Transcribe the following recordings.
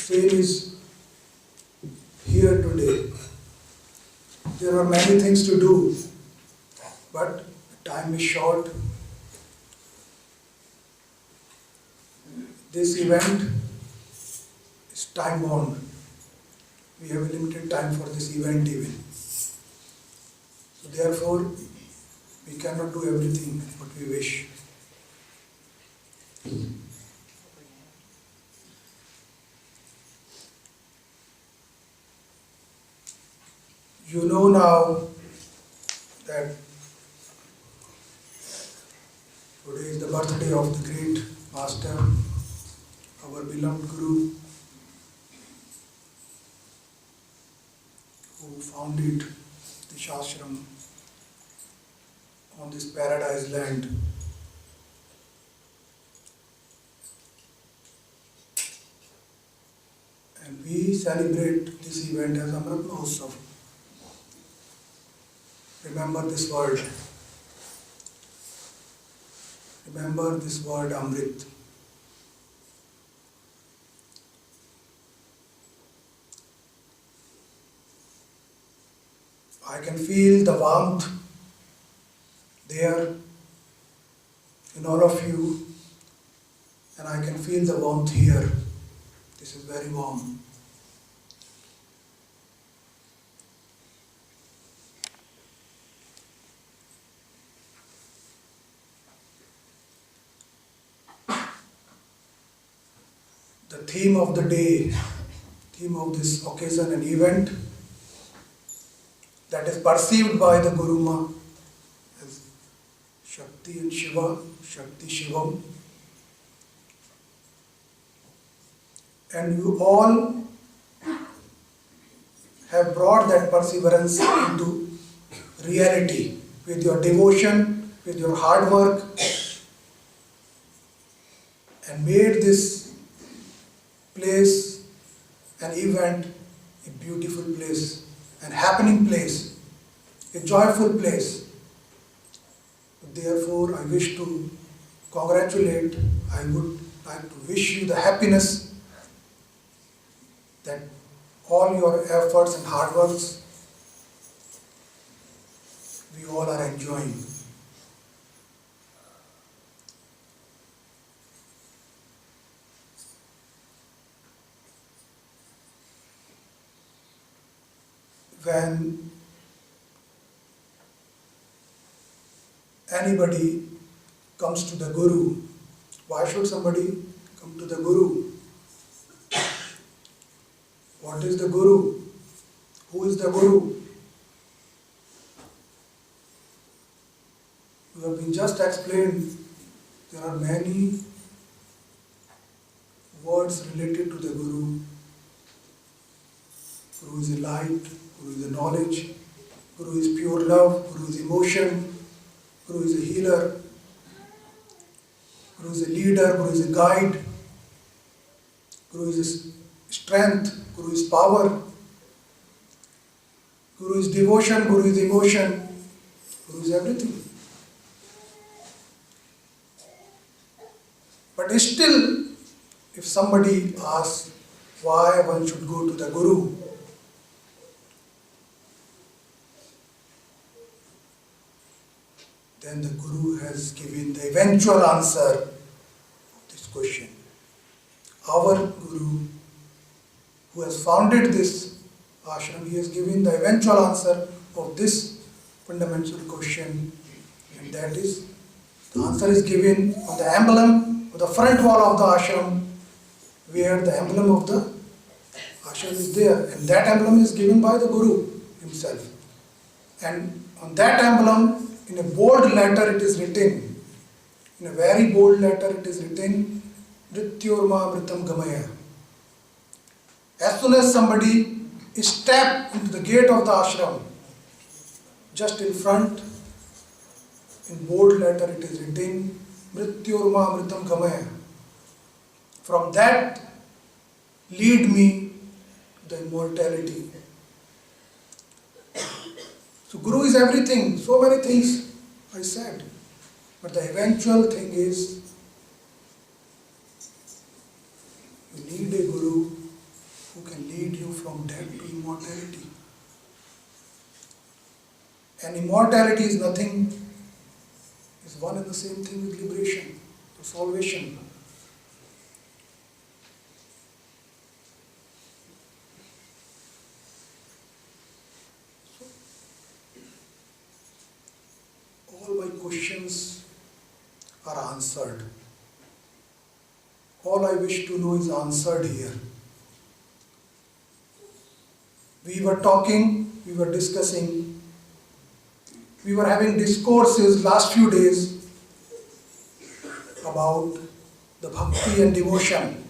same is here today. There are many things to do, but time is short. This event is time bound. We have a limited time for this event even. So therefore, we cannot do everything what we wish. You know now that today is the birthday of the great Master, our beloved Guru, who founded this ashram on this paradise land. And we celebrate this event as Amrit Mahotsav. Remember this word. Remember this word Amrit. I can feel the warmth there in all of you, and I can feel the warmth here. This is very warm. The theme of the day, theme of this occasion and event that is perceived by the Guru Ma as Shakti and Shiva, Shakti Shivam. And you all have brought that perseverance into reality with your devotion, with your hard work, and made this place, an event, a beautiful place, an happening place, a joyful place. Therefore, I wish to congratulate, I would like to wish you the happiness that all your efforts and hard works, we all are enjoying. When anybody comes to the Guru, why should somebody come to the Guru? What is the Guru? Who is the Guru? You have been just explained. There are many words related to the Guru. Guru is a light, Guru is a knowledge, Guru is pure love, Guru is emotion, Guru is a healer, Guru is a leader, Guru is a guide, Guru is strength, Guru is power, Guru is devotion, Guru is emotion, Guru is everything. But still, if somebody asks why one should go to the Guru, then the Guru has given the eventual answer of this question. Our Guru, who has founded this ashram, he has given the eventual answer of this fundamental question, and that is, the answer is given on the emblem of the front wall of the ashram, where the emblem of the ashram is there, and that emblem is given by the Guru himself. And on that emblem, in a bold letter it is written, in a very bold letter it is written, Mrityorma Mritam Gamaya. As soon as somebody steps into the gate of the ashram, just in front, in bold letter it is written, Mrityorma Mritam Gamaya. From that, lead me to the immortality. So Guru is everything, so many things I said. But the eventual thing is, you need a Guru lead you from death to immortality. And immortality is nothing, is one and the same thing with liberation or salvation. All my questions are answered. All I wish to know is answered here. We were talking, we were discussing, we were having discourses last few days about the bhakti and devotion.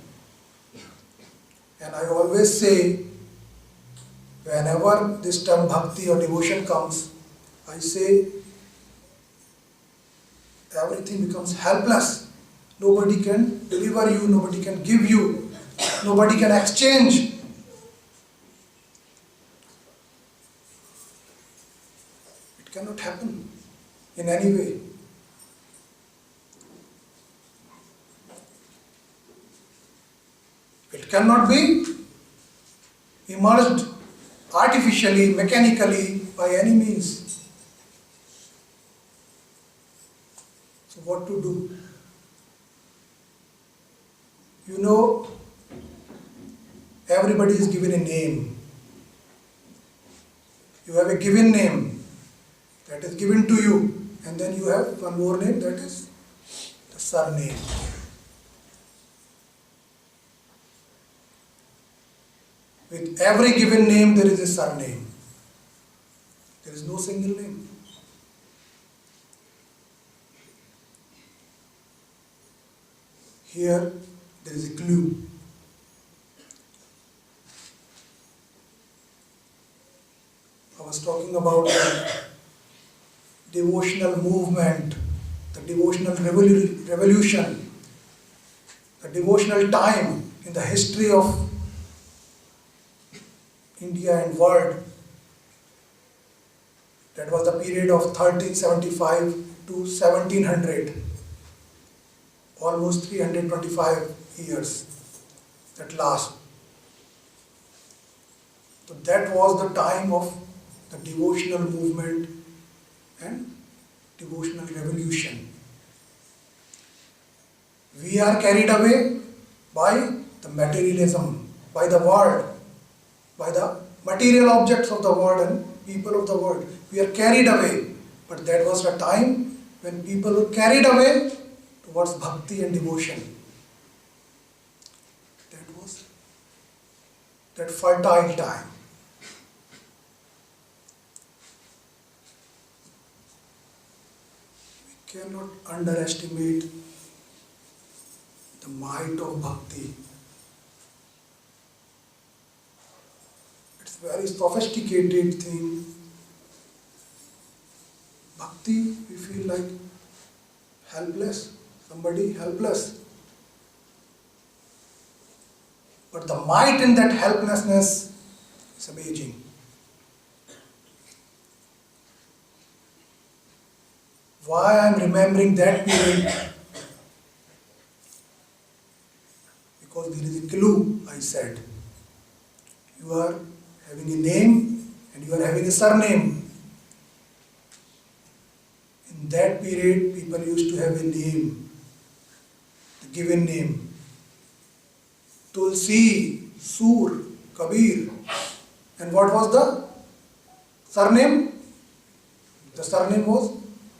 And I always say, whenever this term bhakti or devotion comes, I say, everything becomes helpless. Nobody can deliver you, nobody can give you, nobody can exchange. It cannot happen in any way. It cannot be emerged artificially, mechanically, by any means. So what to do? You know, everybody is given a name. You have a given name that is given to you, and then you have one more name, that is the surname. With every given name there is a surname. There is no single name. Here there is a clue. I was talking about the devotional movement, the devotional revolution, the devotional time in the history of India and world. That was the period of 1375 to 1700. Almost 325 years at last. So that was the time of the devotional movement and devotional revolution. We are carried away by the materialism, by the world, by the material objects of the world and people of the world. We are carried away. But that was the time when people were carried away towards bhakti and devotion. That was that fertile time. We cannot underestimate the might of bhakti. It's a very sophisticated thing. Bhakti, we feel like helpless. Somebody helpless. But the might in that helplessness is amazing. Why I am remembering that period? Because there is a clue, I said. You are having a name and you are having a surname. In that period, people used to have a name, the given name. Tulsi, Sur, Kabir. And what was the surname? The surname was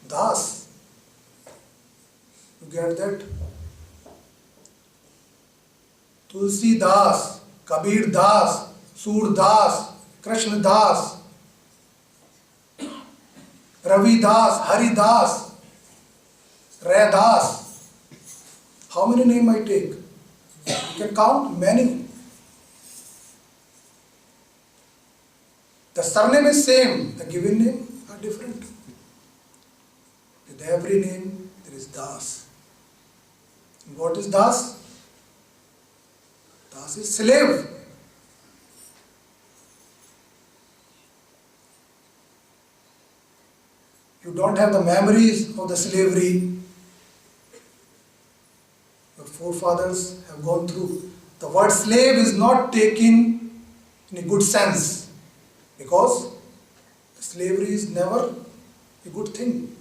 Das. You get that? Tulsidaas, Kabirdaas, Surdaas, Krishnadas, Ravidas, Haridas, Raidas. How many names I take? You can count many. The surname is same, the given name are different. With every name there is Das. And what is Das? Das is slave. You don't have the memories of the slavery your forefathers have gone through. The word slave is not taken in a good sense, because slavery is never a good thing.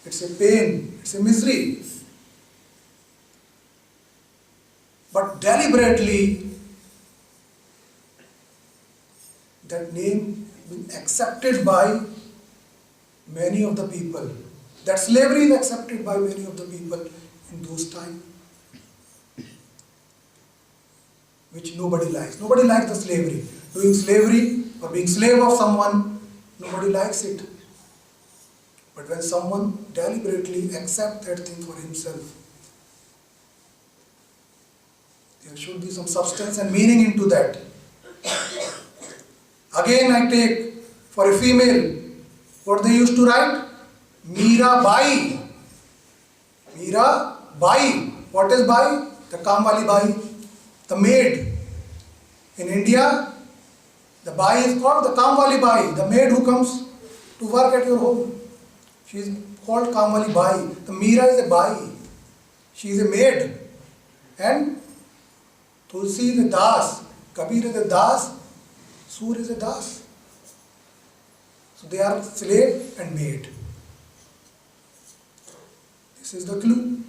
It's a pain, it's a misery. But deliberately, that name been accepted by many of the people. That slavery is accepted by many of the people in those times, which nobody likes. Nobody likes the slavery. Doing slavery or being slave of someone, nobody likes it. But when someone deliberately accepts that thing for himself, there should be some substance and meaning into that. Again, I take for a female, what they used to write? Mirabai. Mirabai. What is Bai? The Kamwali Bai, the maid. In India, the Bai is called the Kamwali Bai, the maid who comes to work at your home. She is called Kamwali Bai. The Mira is a Bai. She is a maid. And Tulsi is a Das. Kabir is a Das. Sur is a Das. So they are slave and maid. This is the clue.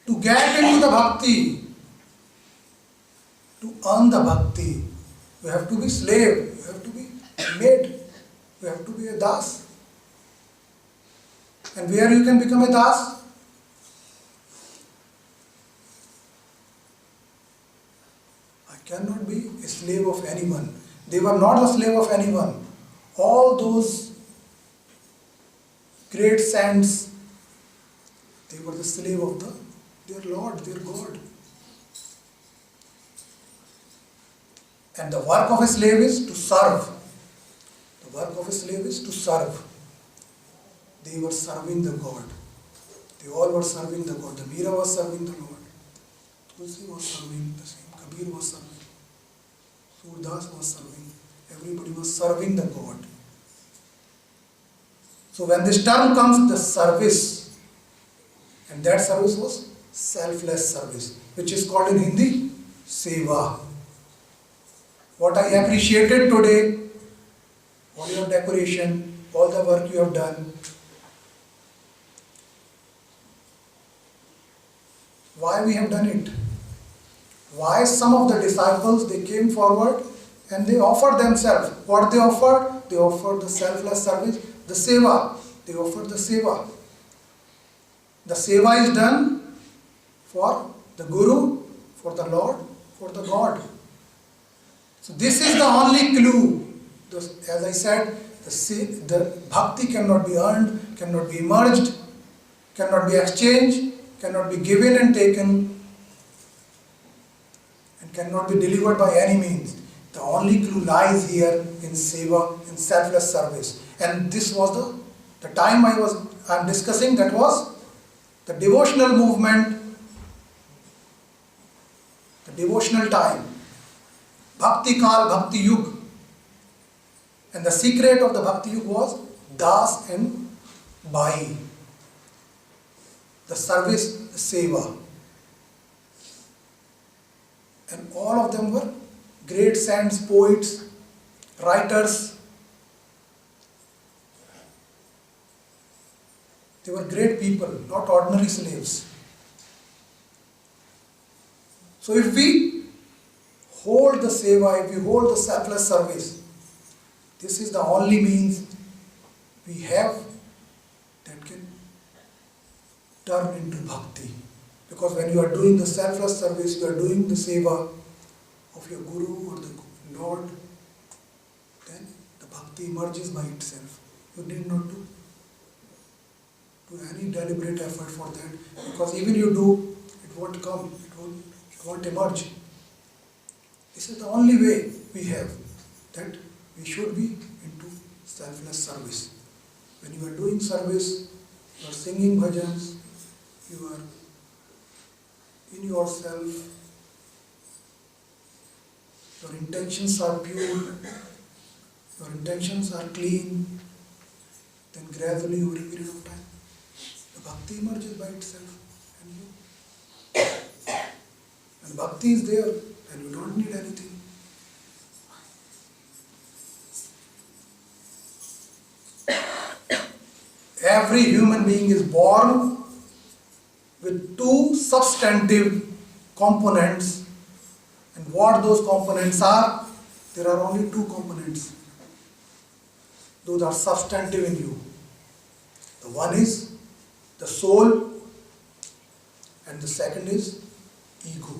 To get into the bhakti, to earn the bhakti, you have to be slave, you have to be maid, you have to be a Das. And where you can become a Das? I cannot be a slave of anyone. They were not the slave of anyone. All those great saints, they were the slave of their Lord, their God. And the work of a slave is to serve. The work of a slave is to serve. They were serving the God. They all were serving the God. The Mira was serving the Lord. Tulsi was serving the same. Kabir was serving. Surdaas was serving. Everybody was serving the God. So when this term comes, the service, and that service was selfless service, which is called in Hindi, Seva. What I appreciated today, all your decoration, all the work you have done, why we have done it? Why some of the disciples, they came forward and they offered themselves. What they offered? They offered the selfless service, the seva. They offered the seva. The seva is done for the Guru, for the Lord, for the God. So this is the only clue. As I said, the bhakti cannot be earned, cannot be merged, cannot be exchanged, cannot be given and taken, and cannot be delivered by any means. The only clue lies here in seva, in selfless service. And this was the time I'm discussing, that was the devotional movement, the devotional time. Bhakti Kal, Bhakti Yug. And the secret of the Bhakti Yug was Das and Bai. The service, the seva. And all of them were great saints, poets, writers. They were great people, not ordinary slaves. So if we hold the seva, if we hold the selfless service, this is the only means we have that can turn into bhakti. Because when you are doing the selfless service, you are doing the seva of your Guru or the Lord, then the bhakti emerges by itself. You need not do any deliberate effort for that, because even you do, it won't come, it won't emerge. This is the only way we have, that we should be into selfless service. When you are doing service, you are singing bhajans, you are in yourself, your intentions are pure, your intentions are clean, then gradually over a period of time, the bhakti emerges by itself and you And bhakti is there, and you don't need anything. Every human being is born with two substantive components. And what those components are? There are only two components. Those are substantive in you. The one is the soul, and the second is ego.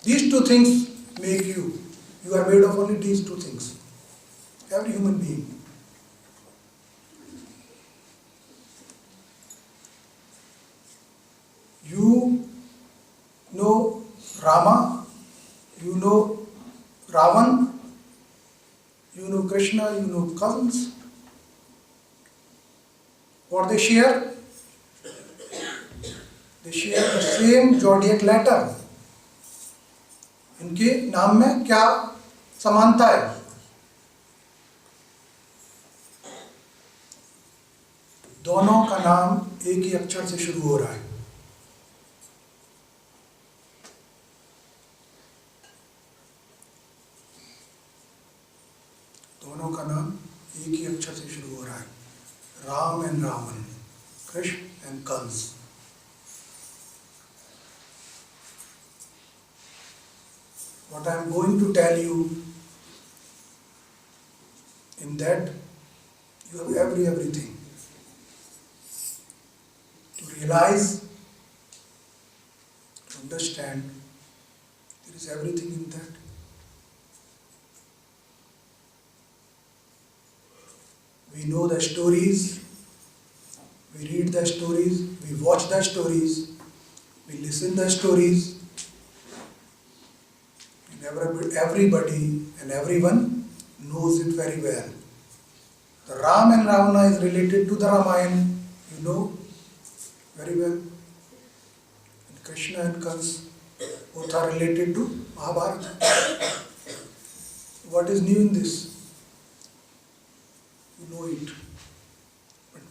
These two things make you. You are made of only these two things. Every human being. You know Rama, you know Rawan, you know Krishna, you know cousins. What they share? They share the same zodiac letter. इनके नाम में क्या समानता है? दोनों का नाम एक ही अक्षर से शुरू हो रहा है. दोनों का नाम एक ही अक्षर से शुरू हो रहा है. Ram and Ravan, Krishna and Kans. What I am going to tell you, in that you have everything. To realize, to understand, there is everything in that. We know the stories, we read the stories, we watch the stories, we listen the stories. Everybody and everyone knows it very well. The Ram and Ravana is related to the Ramayana, you know very well. And Krishna and Kans both are related to Mahabharata. What is new in this? You know it. But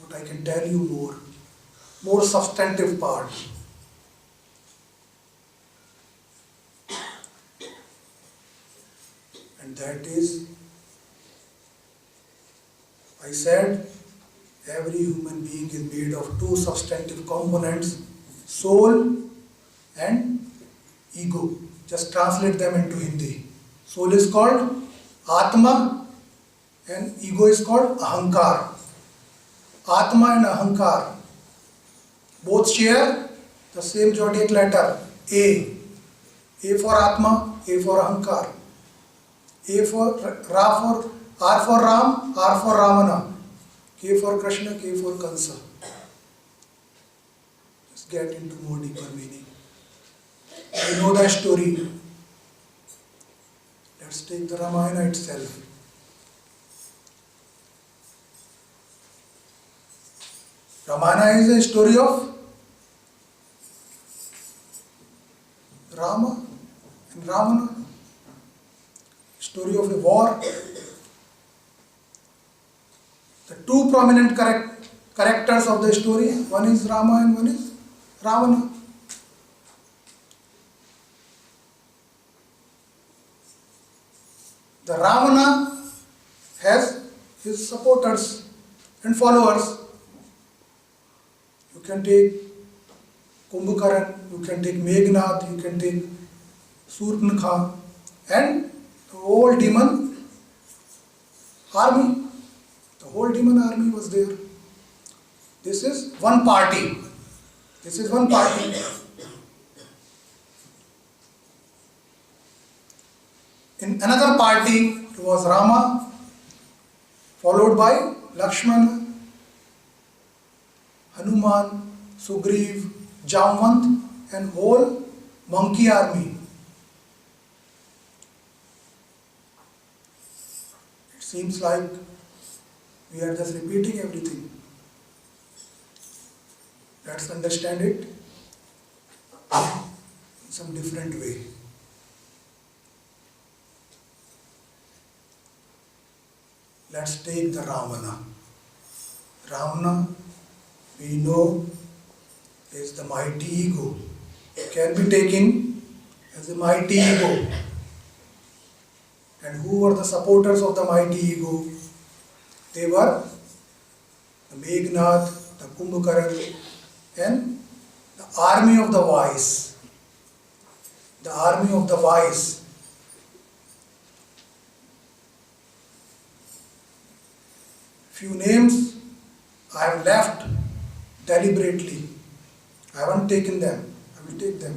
what I can tell you more substantive part. And that is, I said, every human being is made of two substantive components, soul and ego. Just translate them into Hindi. Soul is called Atma and ego is called Ahankar. Atma and Ahankar both share the same zodiac letter, A. A for Atma, A for Ahankar. A for Ra for R for Ram, R for Ravana, K for Krishna, K for Kansa. Let's get into more deeper meaning. You know the story. Let's take the Ramayana itself. Ramayana is a story of Rama and Ravana. Story of a war. The two prominent characters of the story, one is Rama and one is Ravana. The Ravana has his supporters and followers. You can take Kumbhakaran, you can take Meghnad, you can take Surdaas and the whole demon army. The whole demon army was there. This is one party. This is one party. In another party, it was Rama, followed by Lakshmana, Hanuman, Sugriv, Jamwant, and whole monkey army. It seems like we are just repeating everything. Let's understand it in some different way. Let's take the Ravana. Ravana, we know is the mighty ego. It can be taken as a mighty ego. And who were the supporters of the mighty ego? They were the Meghnad, the Kumbhakaran, and the army of the wise. The army of the wise. Few names I have left deliberately. I haven't taken them. I will take them.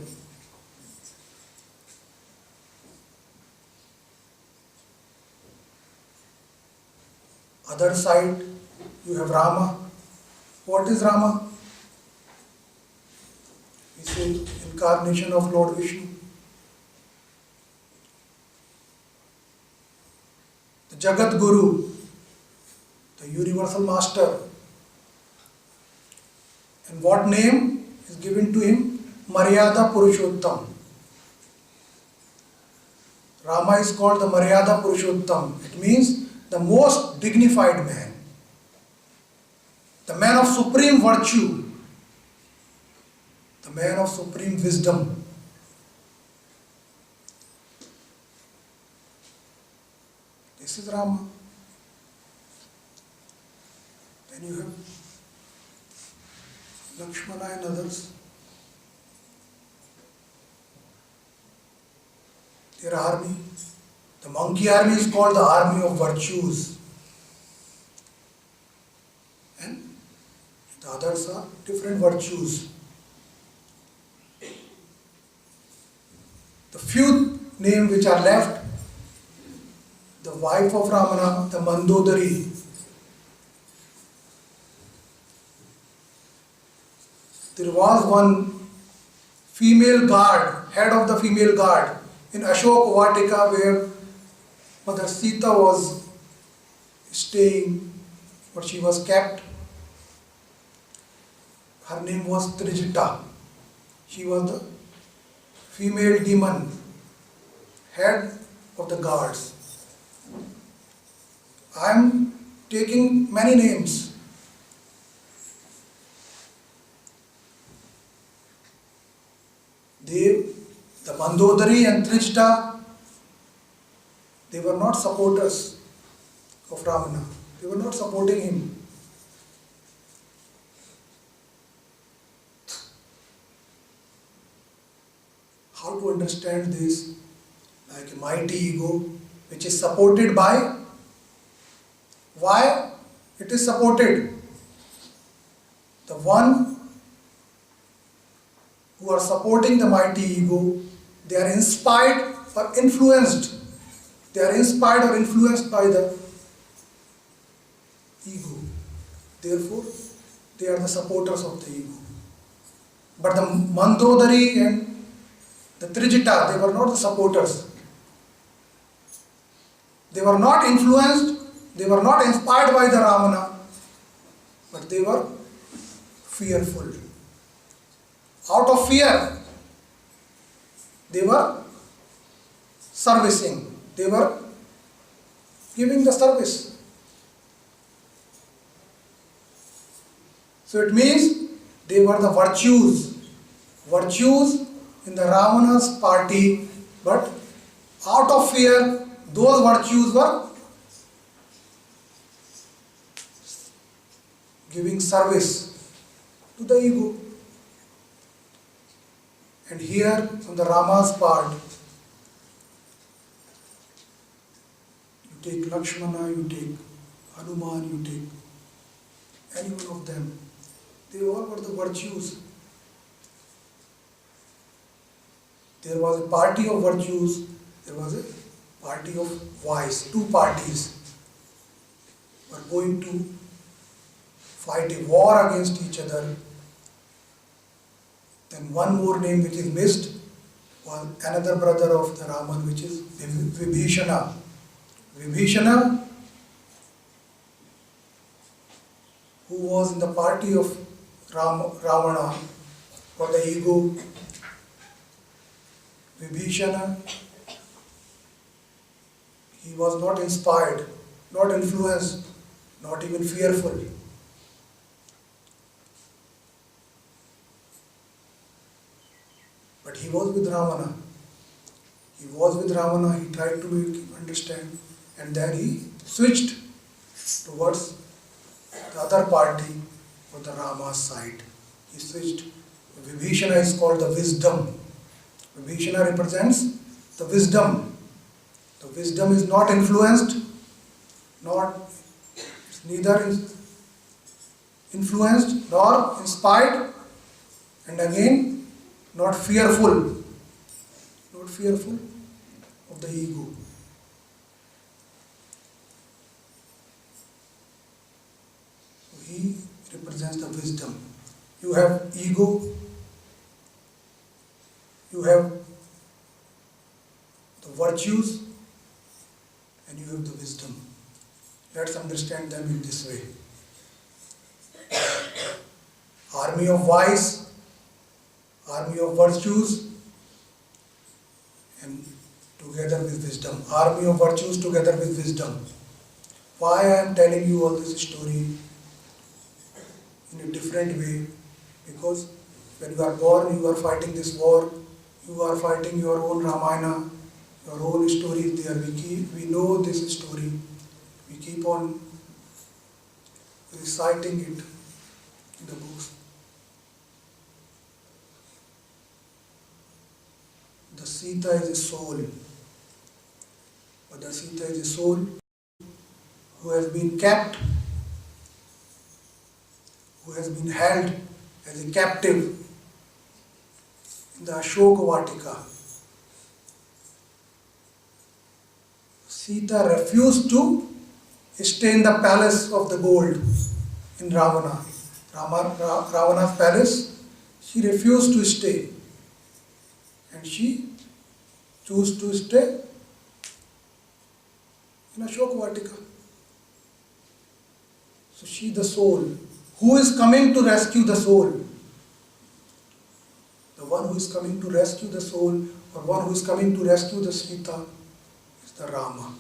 Other side, you have Rama. What is Rama? He says incarnation of Lord Vishnu. The Jagat Guru, the universal master. And what name is given to him? Maryada Purushottam. Rama is called the Maryada Purushottam. It means the most dignified man. The man of supreme virtue. The man of supreme wisdom. This is Rama. Then you have Lakshmana and others. Their army. The monkey army is called the army of virtues. And the others are different virtues. The few names which are left, the wife of Ramana, the Mandodari. There was one female guard, head of the female guard in Ashok Vatika where Mother Sita was staying, or she was kept. Her name was Trijita. She was the female demon, head of the guards. I am taking many names. The Mandodari and Trijita, they were not supporters of Ravana. They were not supporting him. How to understand this? Like a mighty ego which is supported by? Why it is supported? The one who are supporting the mighty ego, they are inspired or influenced. They are inspired or influenced by the ego. Therefore, they are the supporters of the ego. But the Mandodari and the Trijita, they were not the supporters. They were not influenced, they were not inspired by the Ramana, but they were fearful. Out of fear, they were servicing. They were giving the service. So it means they were the virtues. Virtues in the Ravana's party, but out of fear, those virtues were giving service to the ego. And here, from the Rama's part, you take Lakshmana, you take Hanuman, you take any one of them. They all were the virtues. There was a party of virtues, there was a party of vice. Two parties were going to fight a war against each other. Then one more name which is missed was another brother of the Raman, which is Vibhishana. Vibhishana, who was in the party of Ravana for the ego. Vibhishana, he was not inspired, not influenced, not even fearful. was with Ravana. He was with Ravana, he tried to make him understand, and then he switched towards the other party or the Rama's side. He switched. Vibhishana is called the wisdom. Vibhishana represents the wisdom. The wisdom is not influenced, it's neither influenced nor inspired, and again not fearful of the ego. So he represents the wisdom. You have ego, you have the virtues, and you have the wisdom. Let's understand them in this way. Army of vice, army of virtues, and together with wisdom. Army of virtues together with wisdom. Why I am telling you all this story in a different way? Because when you are born, you are fighting this war, you are fighting your own Ramayana, your own story is there. We know this story. We keep on reciting it in the books. The Sita is a soul. Mother Sita is a soul who has been kept, who has been held as a captive in the Ashoka Vatika. Sita refused to stay in the palace of the gold in Ravana. Ravana's palace, she refused to stay. And she chose to stay in Ashoka Vatika. So she the soul. Who is coming to rescue the soul? The one who is coming to rescue the soul, or one who is coming to rescue the Sita, is the Rama.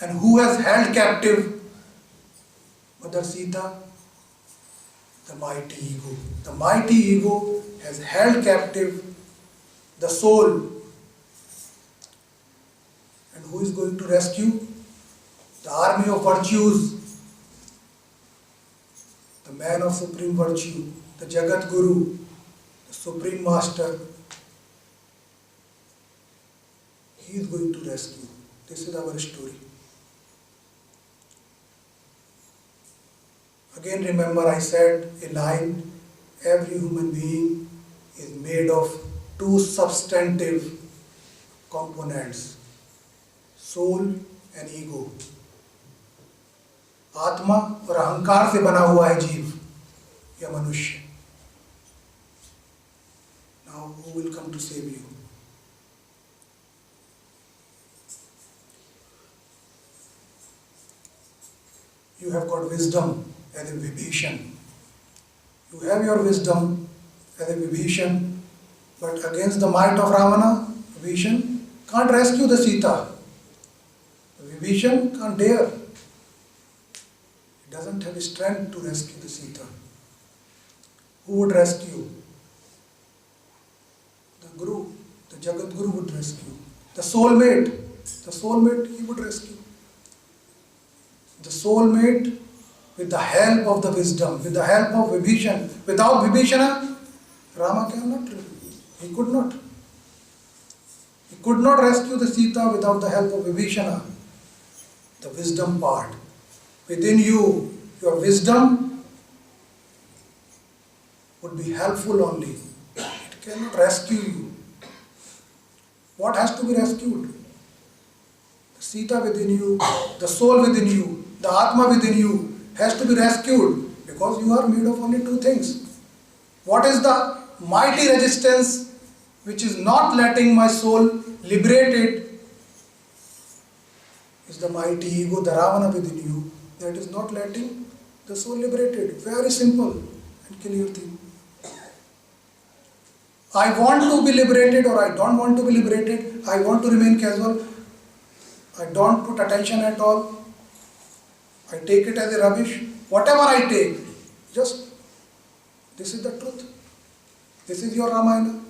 And who has held captive Mother Sita? The mighty ego. The mighty ego has held captive the soul. And who is going to rescue? The army of virtues, the man of supreme virtue, the Jagat Guru, the supreme master. He is going to rescue. This is our story. Again, remember I said a line, every human being is made of two substantive components, soul and ego. आत्मा और अहंकार से बना हुआ है जीव या मनुष्य. Now who will come to save you? You have got wisdom as a Vibhishan. You have your wisdom as a Vibhishan, but against the might of Ravana, Vibhishan can't rescue the Sita. Vibhishan can't dare. He doesn't have strength to rescue the Sita. Who would rescue? The Guru, the Jagat Guru would rescue. The soulmate, he would rescue. The soulmate with the help of the wisdom, with the help of Vibhishan. Without Vibhishana, Rama cannot. He could not. He could not rescue the Sita without the help of Vibhishana. The wisdom part. Within you, your wisdom would be helpful only. It cannot rescue you. What has to be rescued? The Sita within you, the soul within you, the Atma within you has to be rescued because you are made of only two things. What is the mighty resistance which is not letting my soul liberated? Is the mighty ego, the Ravana within you, that is not letting the soul liberated. Very simple and clear thing. I want to be liberated or I don't want to be liberated. I want to remain casual. I don't put attention at all. I take it as a rubbish. Whatever I take, just This is the truth. This is your Ramayana.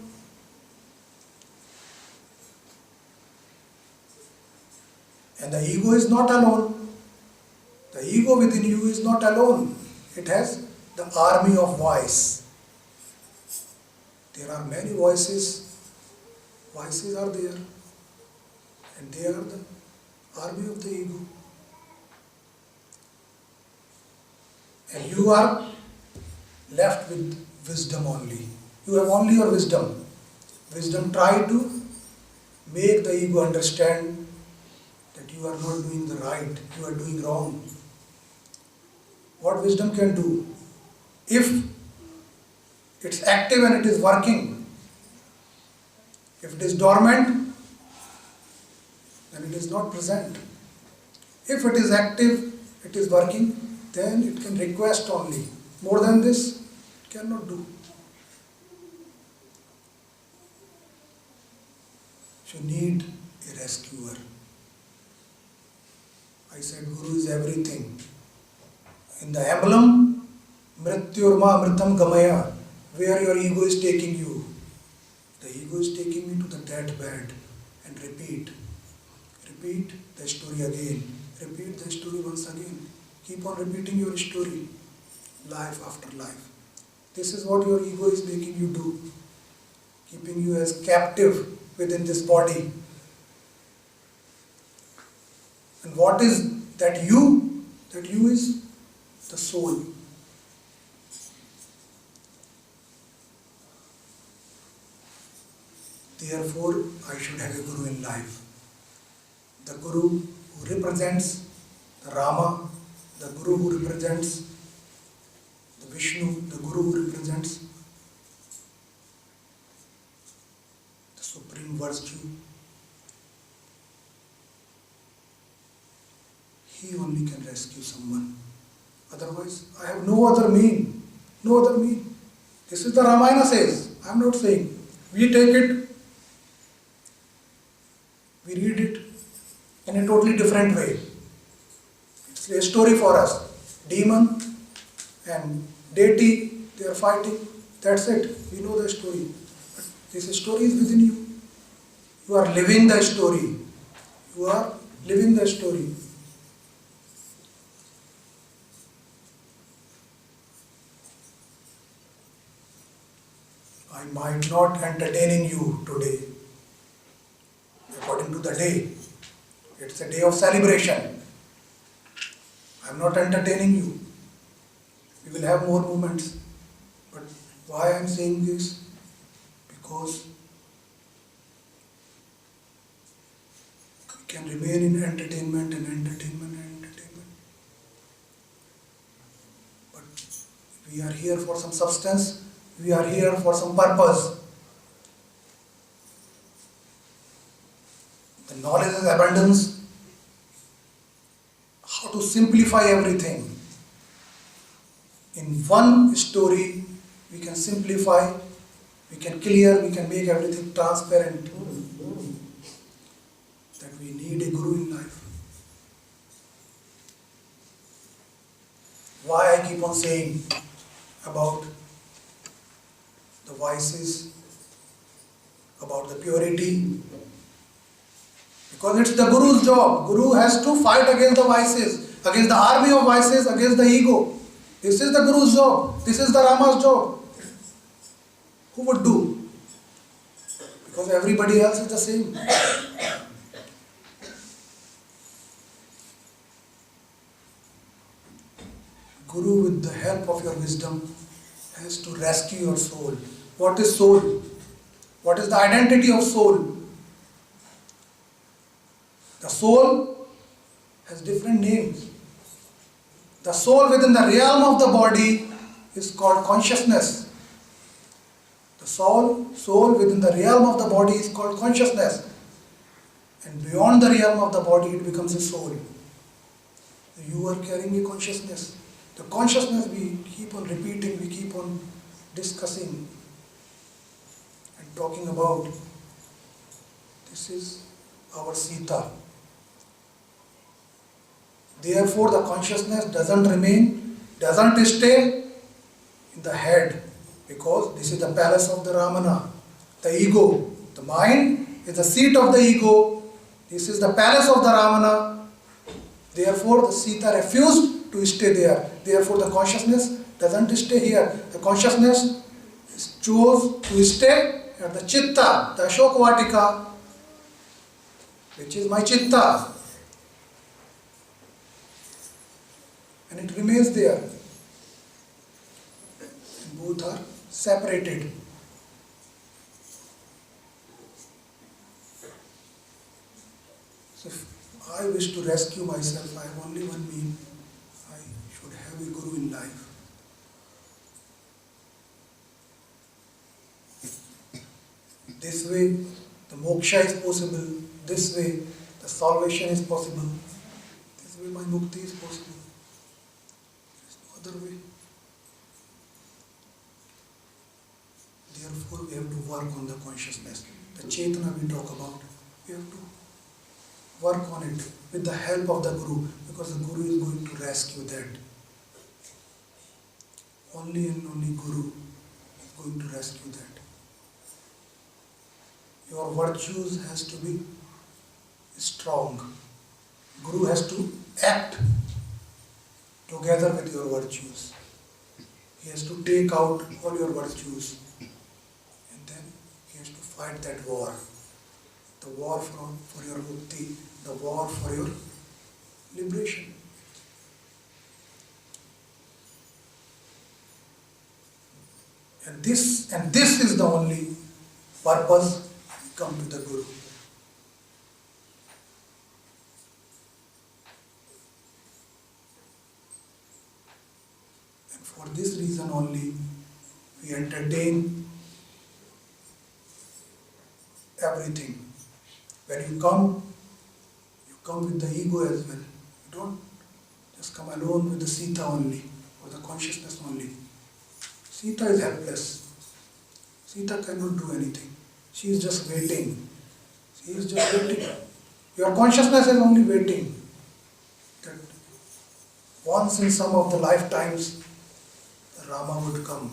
And the ego is not alone. The ego within you is not alone. It has the army of voice. There are many voices. Voices are there. And they are the army of the ego. And you are left with wisdom only. You have only your wisdom. Wisdom try to make the ego understand that you are not doing the right, you are doing wrong. What wisdom can do? If it's active and it is working, if it is dormant, then it is not present. If it is active, it is working, then it can request only. More than this, it cannot do. You need a rescuer. I said Guru is everything. In the emblem, Mrityurma Amritam Gamaya, where your ego is taking you. The ego is taking me to the deathbed and repeat. Repeat the story again. Repeat the story once again. Keep on repeating your story, life after life. This is what your ego is making you do. Keeping you as captive within this body. And what is that you? That you is the soul. Therefore, I should have a Guru in life. The Guru who represents the Rama, the Guru who represents the Vishnu, the Guru who represents the supreme virtue. He only can rescue someone. Otherwise, I have no other mean. No other mean. This is the Ramayana says. I am not saying. We take it, we read it in a totally different way. It's a story for us. Demon and deity, they are fighting. That's it. We know the story. But this story is within you. You are living the story. You are living the story. I might not entertaining you today. According to the day, it's a day of celebration. I am not entertaining you. We will have more moments. But why I am saying this? Because we can remain in entertainment and entertainment and entertainment. But we are here for some substance. We are here for some purpose. The knowledge is abundance. How to simplify everything. In one story, we can simplify, we can clear, we can make everything transparent. That we need a Guru in life. Why I keep on saying about the vices, about the purity. Because it's the Guru's job. Guru has to fight against the vices, against the army of vices, against the ego. This is the Guru's job. This is the Rama's job. Who would do? Because everybody else is the same. Guru, with the help of your wisdom, has to rescue your soul. What is soul? What is the identity of soul? The soul has different names. The soul within the realm of the body is called consciousness. The soul within the realm of the body is called consciousness. And beyond the realm of the body, it becomes a soul. You are carrying a consciousness. The consciousness we keep on repeating, we keep on discussing and talking about. This is our Sita. Therefore, the consciousness doesn't stay in the head. Because this is the palace of the Ramana, the ego. The mind is the seat of the ego. This is the palace of the Ramana. Therefore, the Sita refused to stay there. Therefore, the consciousness doesn't stay here. The consciousness chose to stay at the Chitta, the Ashoka Vatika, which is my Chitta. And it remains there. And both are separated. So if I wish to rescue myself, I have only one mean. I should have a Guru in life. This way, the moksha is possible. This way, the salvation is possible. This way, my mukti is possible. There is no other way. Therefore, we have to work on the consciousness. The Chetana we talk about, we have to work on it with the help of the Guru, because the Guru is going to rescue that. Only and only Guru is going to rescue that. Your virtues has to be strong. Guru has to act together with your virtues. He has to take out all your virtues, and then he has to fight that war. The war for your mukti, the war for your liberation. And this is the only purpose we come to the Guru. And for this reason only, we entertain everything. When you come with the ego as well. You don't just come alone with the Sita only, or the consciousness only. Sita is helpless. Sita cannot do anything. She is just waiting. She is just waiting. Your consciousness is only waiting. That once in some of the lifetimes, the Rama would come.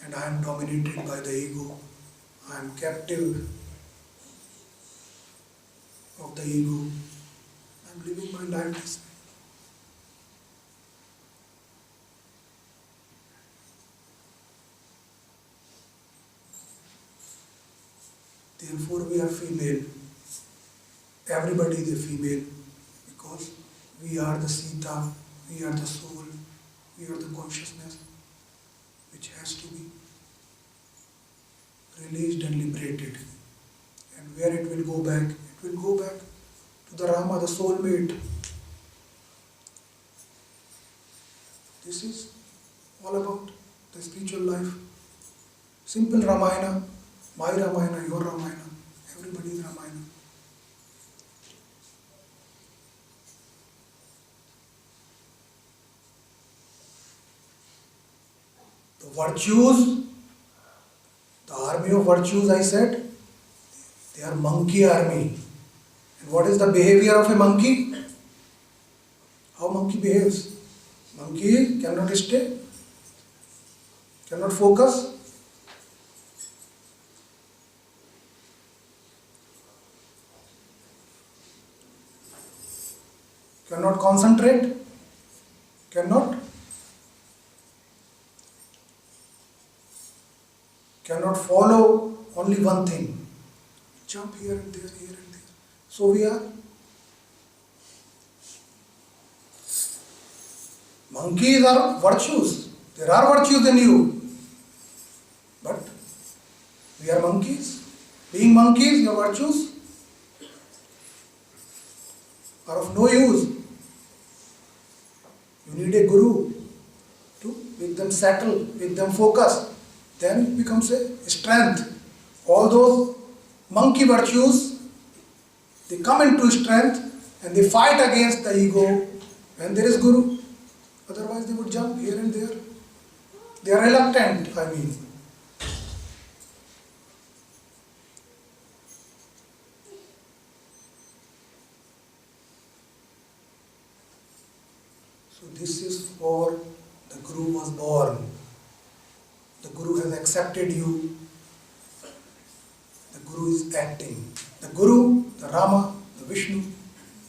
And I am dominated by the ego. I am captive of the ego. I am living my life this way. Therefore we are female. Everybody is a female, because we are the Sita, we are the soul, we are the consciousness, which has to be released and liberated. And where it will go back? It will go back to the Rama, the soulmate. This is all about the spiritual life. Simple Ramayana, my Ramayana, your Ramayana, everybody's Ramayana. The virtues, the army of virtues, I said, they are monkey army. And what is the behavior of a monkey? How monkey behaves? Monkey cannot stay, cannot focus. Cannot concentrate, cannot follow only one thing. Jump here and there, here and there. So we are monkeys are virtues. There are virtues in you, but we are monkeys. Being monkeys, your virtues are of no use. You need a guru to make them settle, make them focus. Then it becomes a strength. All those monkey virtues, they come into strength and they fight against the ego when there is guru. Otherwise they would jump here and there. They are reluctant, I mean. So this is for the Guru was born. The Guru has accepted you. The Guru is acting. The Guru, the Rama, the Vishnu,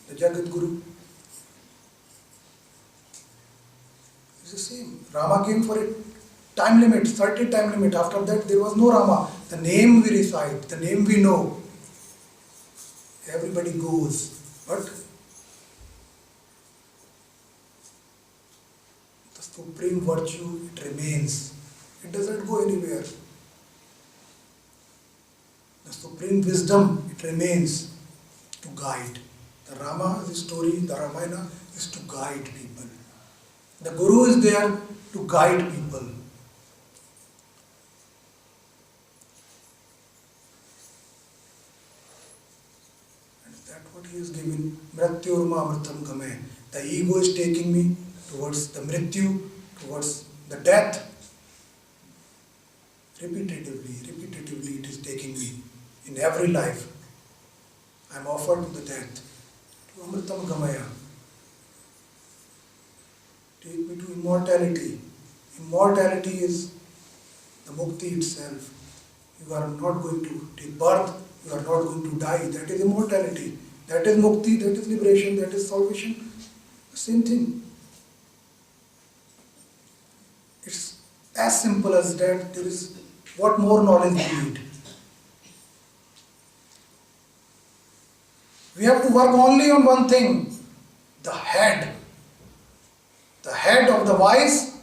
the Jagat Guru is the same. Rama came for a time limit, certain time limit. After that there was no Rama. The name we recite, the name we know. Everybody goes. But the supreme virtue, it remains. It doesn't go anywhere. The supreme wisdom, it remains to guide. The Rama, the story, the Ramayana is to guide people. The Guru is there to guide people. And that's what he has given. Mrityorma amritam game. The ego is taking me towards the mrityu, towards the death. Repetitively it is taking me. In every life, I am offered to the death. To amritam gamaya. Take me to immortality. Immortality is the mukti itself. You are not going to take birth, you are not going to die. That is immortality. That is mukti, that is liberation, that is salvation. The same thing. It's as simple as that. There is what more knowledge we need. We have to work only on one thing, the head. The head of the wise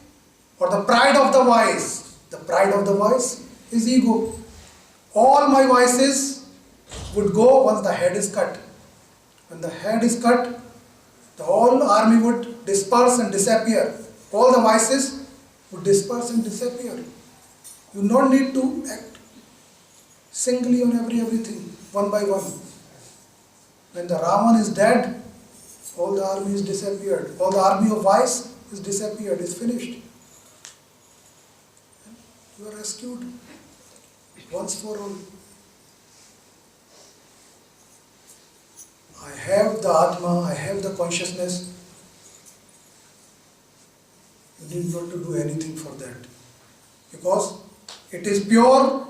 or the pride of the wise. The pride of the wise is ego. All my vices would go once the head is cut. When the head is cut, the whole army would disperse and disappear. All the vices would disperse and disappear. You don't need to act singly on everything, one by one. When the Ravan is dead, all the army is disappeared. All the army of vice is disappeared, is finished. You are rescued once for all. I have the Atma, I have the consciousness. You need not to do anything for that. Because it is pure,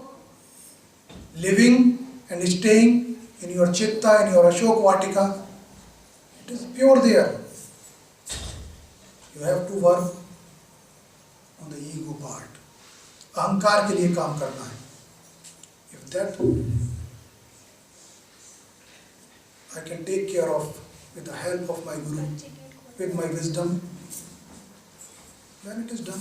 living and staying in your Chitta, in your Ashok Vatika. It is pure there. You have to work on the ego part. Ahankar ke liye kaam karna hai. If that I can take care of with the help of my Guru, with my wisdom, then it is done.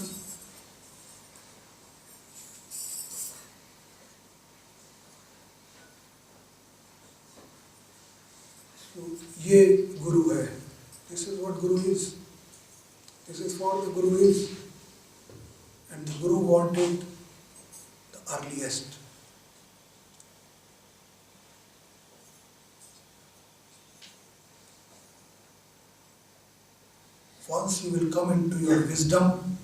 So, ye Guru hai. This is what Guru is. This is what the Guru is. And the Guru wanted the earliest. Once you will come into your wisdom,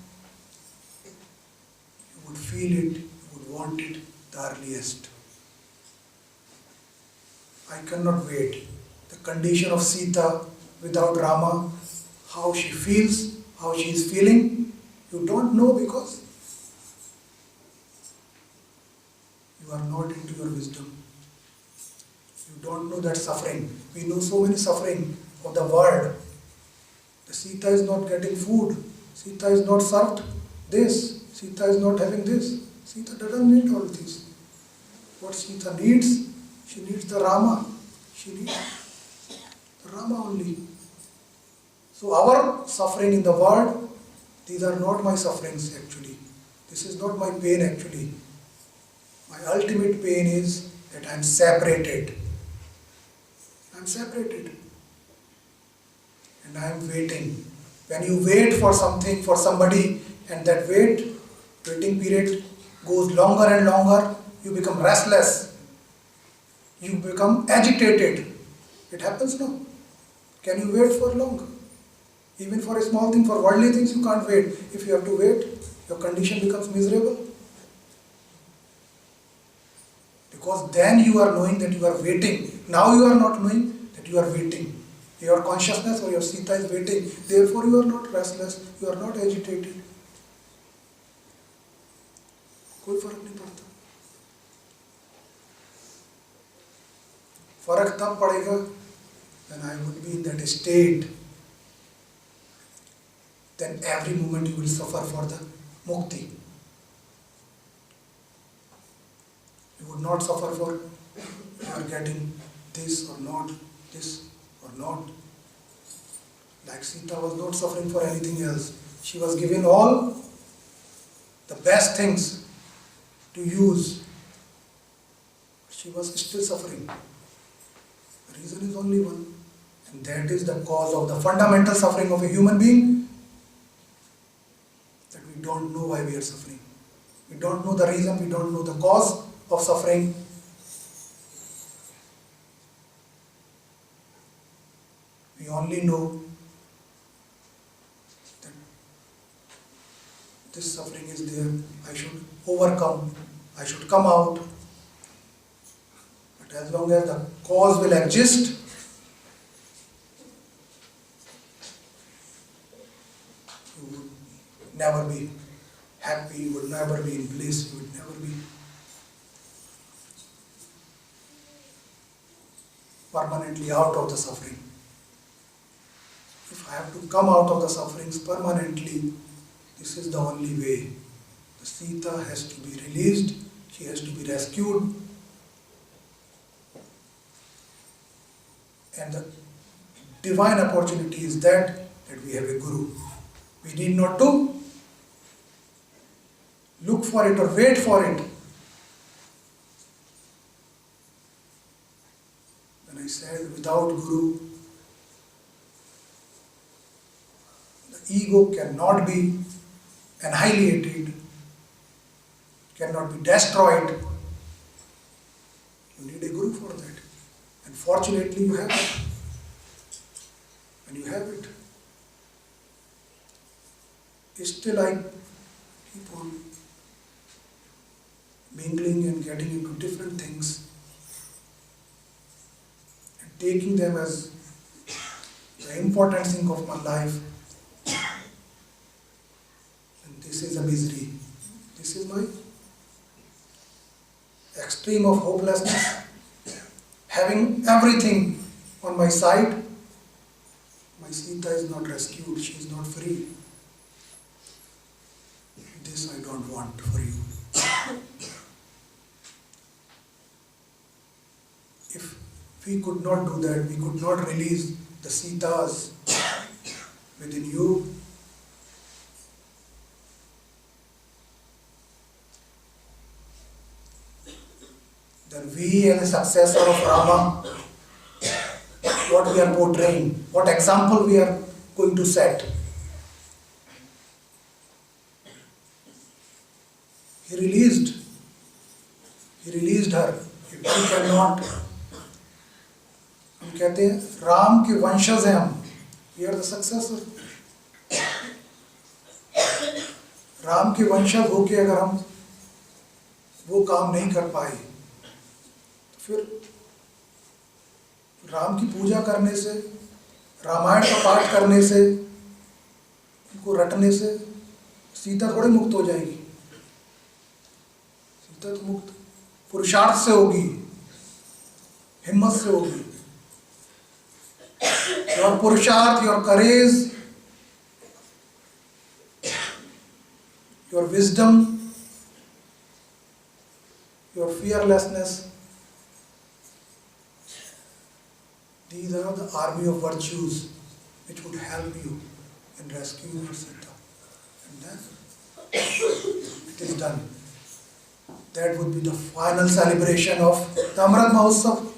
you would feel it, you would want it the earliest. I cannot wait. The condition of Sita without Rama, how she feels, how she is feeling, you don't know because you are not into your wisdom. You don't know that suffering. We know so many suffering of the world. The Sita is not getting food. Sita is not served this. Sita is not having this. Sita doesn't need all this. What Sita needs, she needs the Rama. She needs the Rama only. So our suffering in the world, these are not my sufferings actually. This is not my pain actually. My ultimate pain is that I am separated. I am separated. And I am waiting. When you wait for something, for somebody, and that waiting period goes longer and longer, you become restless. You become agitated. It happens now. Can you wait for long? Even for a small thing, for worldly things, you can't wait. If you have to wait, your condition becomes miserable. Because then you are knowing that you are waiting. Now you are not knowing that you are waiting. Your consciousness or your Sita is waiting. Therefore you are not restless, you are not agitated. कोई फर्क नहीं पड़ता. फर्क तब पड़ेगा when I would be in that state. Then every moment you will suffer for the mukti. You would not suffer for you are getting this or not, this or not. Like Sita was not suffering for anything else. She was given all the best things to use. She was still suffering. The reason is only one. And that is the cause of the fundamental suffering of a human being. That we don't know why we are suffering. We don't know the reason, we don't know the cause of suffering. We only know that this suffering is there, I should overcome, I should come out. But as long as the cause will exist, you would never be happy, you would never be in bliss, you would never be permanently out of the suffering. If I have to come out of the sufferings permanently, this is the only way. The Sita has to be released, she has to be rescued. And the divine opportunity is that we have a Guru. We need not to look for it or wait for it. When I said without Guru, the ego cannot be annihilated, cannot be destroyed. You need a Guru for that. And fortunately you have it. And you have it. Still I keep on mingling and getting into different things and taking them as the important thing of my life. And this is a misery. This is my extreme of hopelessness. Having everything on my side, my Sita is not rescued, she is not free. This I don't want for you. If we could not do that, we could not release the Sitas within you, then we as a successor of Rama, what we are portraying, what example we are going to set. He released her. If we cannot, हम कहते हैं राम के वंशज हैं हम. We are the successor. Ram के वंशज होके अगर हम वो काम नहीं कर पाए, तो फिर राम की पूजा करने से, रामायण का पाठ करने से, उनको रटने से सीता थोड़ी मुक्त हो जाएगी. सीता तो मुक्त पुरुषार्थ से होगी, हिम्मत से होगी. Your purusharth, your courage, your wisdom, your fearlessness, these are the army of virtues which would help you in rescuing your Sita. And then it is done. That would be the final celebration of the Amrit Mahotsav.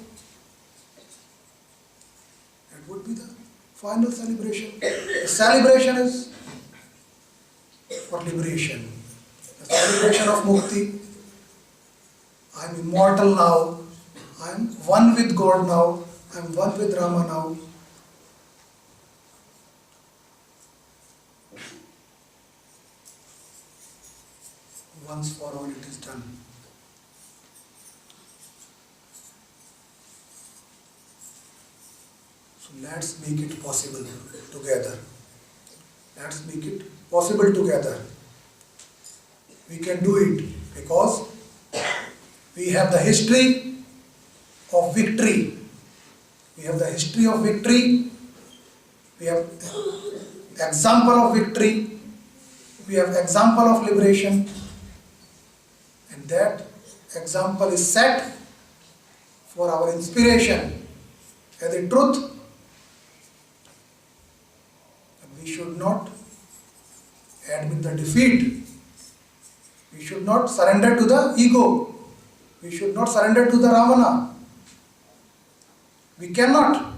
That would be the final celebration. The celebration is for liberation. The celebration of Mukti. I am immortal now. I am one with God now. I am one with Rama now. Once for all it is done. So let's make it possible together. Let's make it possible together. We can do it because we have the history of victory. We have the history of victory. We have example of victory. We have example of liberation. And that example is set for our inspiration as a truth. And we should not admit the defeat. We should not surrender to the ego. We should not surrender to the Ravana. We cannot.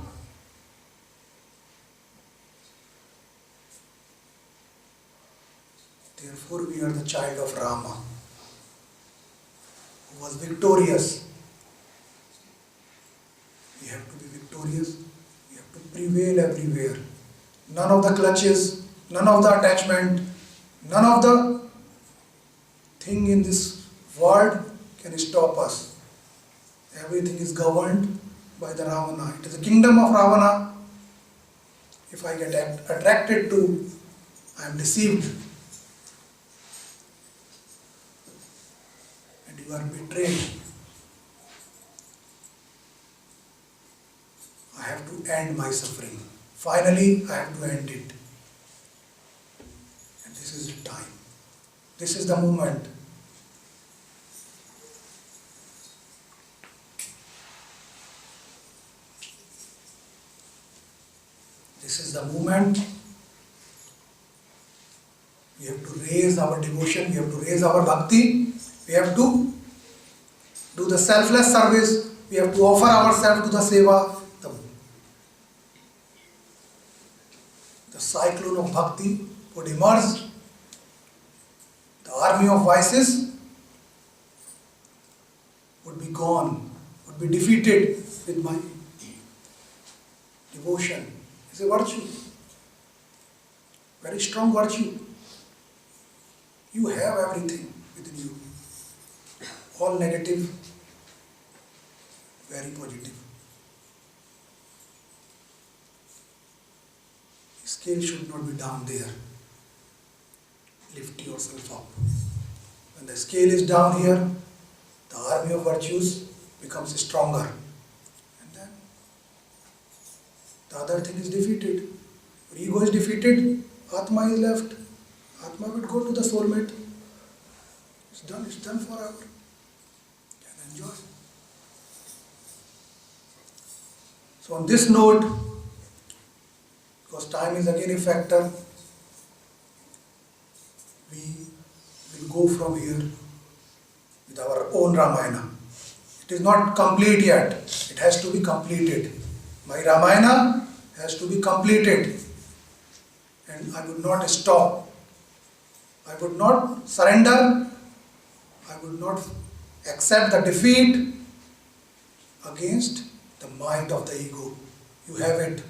Therefore, we are the child of Rama, who was victorious. We have to be victorious. We have to prevail everywhere. None of the clutches, none of the attachment, none of the thing in this world can stop us. Everything is governed by the Ravana. It is the kingdom of Ravana. If I get attracted to, I am deceived. And you are betrayed. I have to end my suffering. Finally, I have to end it. And this is the time. This is the moment. This is the moment. We have to raise our devotion, we have to raise our bhakti, we have to do the selfless service, we have to offer ourselves to the seva. The cyclone of bhakti would emerge. The army of vices would be gone, would be defeated with my devotion. It's a virtue, very strong virtue. You have everything within you, all negative, very positive. Scale should not be down there. Lift yourself up. When the scale is down here, the army of virtues becomes stronger. And then the other thing is defeated. Your ego is defeated, Atma is left. Atma will go to the soulmate. It's done forever. Can enjoy. So on this note, because time is again a factor, we will go from here with our own Ramayana. It is not complete yet. It has to be completed. My Ramayana has to be completed. And I would not stop. I would not surrender. I would not accept the defeat against the might of the ego. You have it.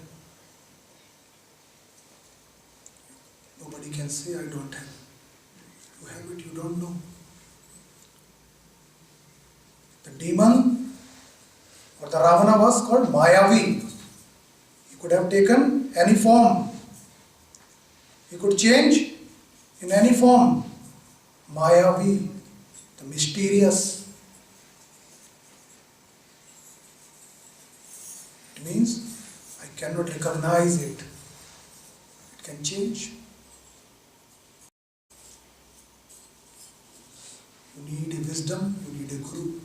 Nobody can say I don't have. You have it, you don't know. The demon or the Ravana was called Mayavi. He could have taken any form. He could change in any form. Mayavi, the mysterious. It means I cannot recognize it. It can change. You need a wisdom, you need a guru.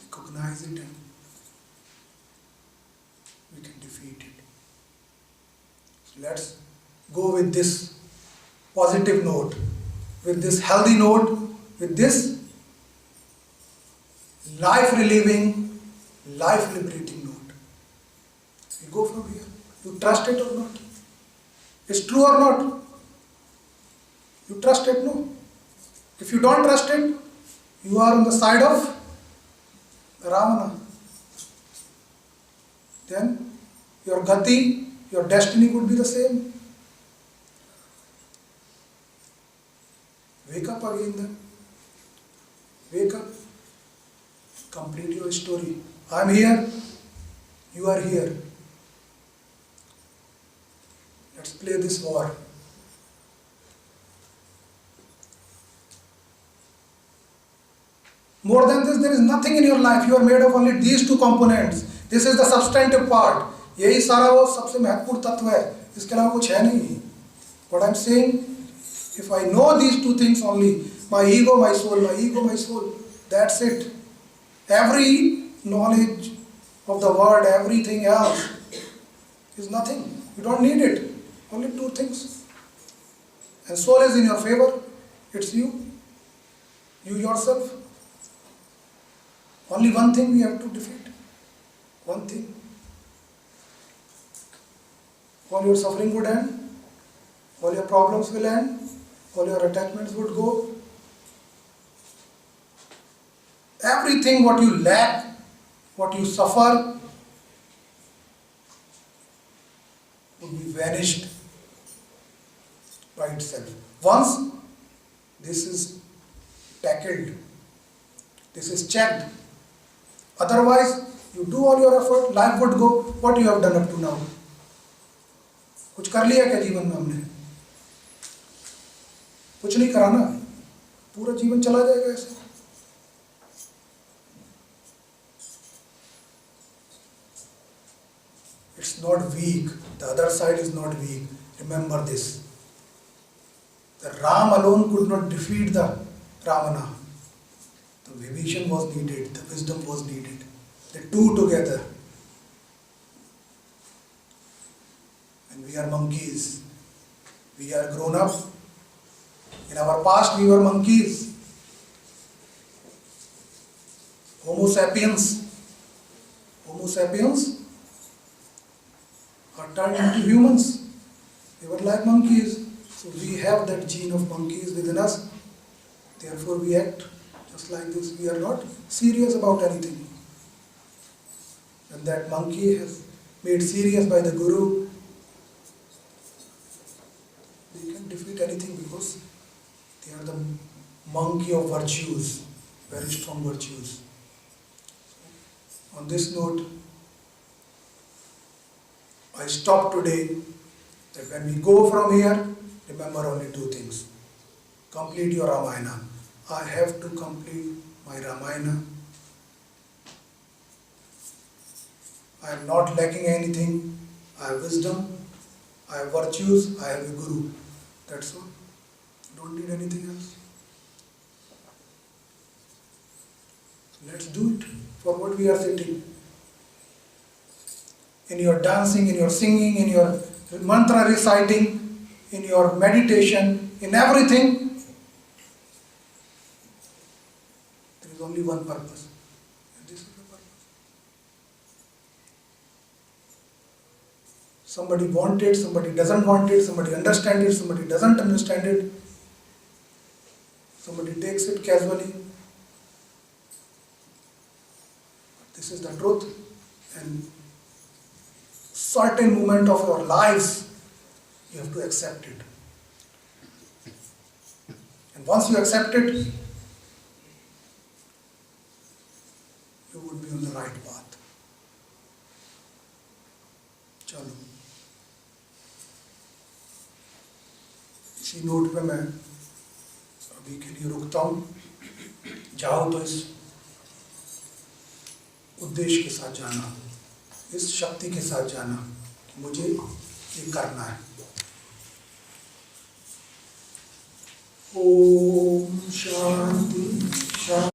Recognize it and we can defeat it. So let's go with this positive note, with this healthy note, with this life-relieving, life-liberating note. We go from here. You trust it or not? It's true or not? You trust it? No. If you don't trust it, you are on the side of the Ravana. Then your gati, your destiny would be the same. Wake up again then. Wake up. Complete your story. I am here. You are here. Let's play this war. More than this, there is nothing in your life. You are made of only these two components. This is the substantive part. यही सारा वो सबसे महत्वपूर्ण तत्व है. इसके अलावा कुछ है नहीं. What I'm saying, if I know these two things only, my ego, my soul, that's it. Every knowledge of the word, everything else is nothing. You don't need it. Only two things. And soul is in your favor. It's you. You yourself. Only one thing we have to defeat. One thing. All your suffering would end. All your problems will end. All your attachments would go. Everything what you lack, what you suffer, would be vanished by itself. Once this is tackled, this is checked. Otherwise, you do all your effort, life would go. What you have done up to now? कुछ कर लिया क्या जीवन में हमने? कुछ नहीं करा ना. पूरा जीवन चला जाएगा ऐसे. It's not weak. The other side is not weak. Remember this. The Ram alone could not defeat the Ravana. The vision was needed. The wisdom was needed. The two together. And we are monkeys. We are grown up. In our past we were monkeys. Homo sapiens. Homo sapiens are turned into humans. We were like monkeys. So we have that gene of monkeys within us. Therefore we act just like this. We are not serious about anything. And that monkey has made serious by the Guru. They can defeat anything because they are the monkey of virtues. Very strong virtues. So, on this note, I stop today that when we go from here, remember only two things. Complete your Ramayana. I have to complete my Ramayana. I am not lacking anything. I have wisdom, I have virtues, I have a Guru. That's all. Don't need anything else. So let's do it for what we are sitting. In your dancing, in your singing, in your mantra reciting, in your meditation, in everything, there is only one purpose. And this is the purpose. Somebody wants it, somebody doesn't want it, somebody understands it, somebody doesn't understand it. Somebody takes it casually. This is the truth. And certain moment of your lives, you have to accept it. And once you accept it, you would be on the right path. चलो, इसी note पे मैं अभी के लिए रुकता हूँ. जाओ तो इस उद्देश्य के साथ जाना, इस शक्ति के साथ जाना कि मुझे ये करना है. ओम शांति शांति.